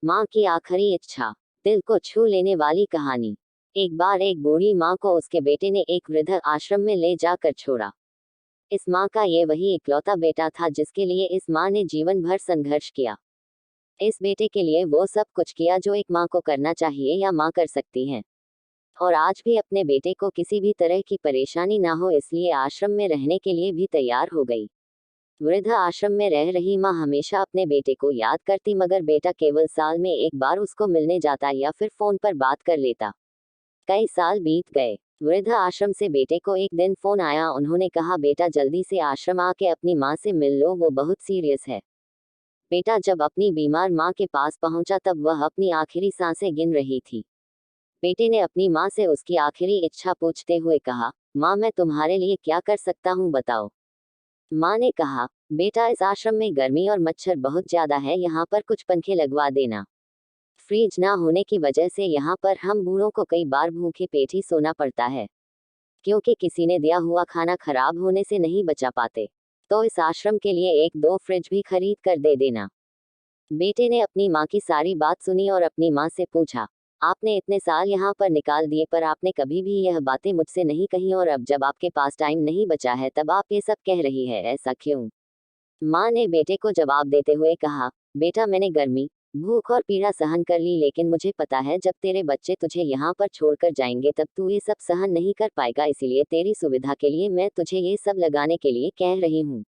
माँ की आखिरी इच्छा। दिल को छू लेने वाली कहानी। एक बार एक बूढ़ी माँ को उसके बेटे ने एक वृद्ध आश्रम में ले जाकर छोड़ा। इस माँ का ये वही इकलौता बेटा था जिसके लिए इस माँ ने जीवन भर संघर्ष किया। इस बेटे के लिए वो सब कुछ किया जो एक माँ को करना चाहिए या माँ कर सकती है। और आज भी अपने बेटे को किसी भी तरह की परेशानी ना हो इसलिए आश्रम में रहने के लिए भी तैयार हो गई। वृद्ध आश्रम में रह रही माँ हमेशा अपने बेटे को याद करती मगर बेटा केवल साल में एक बार उसको मिलने जाता या फिर फोन पर बात कर लेता। कई साल बीत गए। वृद्ध आश्रम से बेटे को एक दिन फोन आया। उन्होंने कहा, बेटा जल्दी से आश्रम आके अपनी माँ से मिल लो, वो बहुत सीरियस है। बेटा जब अपनी बीमार माँ के पास पहुंचा तब वह अपनी आखिरी सांसें गिन रही थी। बेटे ने अपनी माँ से उसकी आखिरी इच्छा पूछते हुए कहा, माँ मैं तुम्हारे लिए क्या कर सकता हूँ बताओ। माँ ने कहा, बेटा इस आश्रम में गर्मी और मच्छर बहुत ज्यादा है, यहाँ पर कुछ पंखे लगवा देना। फ्रिज ना होने की वजह से यहाँ पर हम बूढ़ों को कई बार भूखे पेट ही सोना पड़ता है, क्योंकि किसी ने दिया हुआ खाना खराब होने से नहीं बचा पाते। तो इस आश्रम के लिए एक दो फ्रिज भी खरीद कर दे देना। बेटे ने अपनी माँ की सारी बात सुनी और अपनी माँ से पूछा, आपने इतने साल यहाँ पर निकाल दिए पर आपने कभी भी यह बातें मुझसे नहीं कही और अब जब आपके पास टाइम नहीं बचा है तब आप ये सब कह रही है, ऐसा क्यों। माँ ने बेटे को जवाब देते हुए कहा, बेटा मैंने गर्मी, भूख और पीड़ा सहन कर ली लेकिन मुझे पता है जब तेरे बच्चे तुझे यहाँ पर छोड़कर जाएंगे तब तू ये सब सहन नहीं कर पाएगा, इसीलिए तेरी सुविधा के लिए मैं तुझे ये सब लगाने के लिए कह रही हूँ।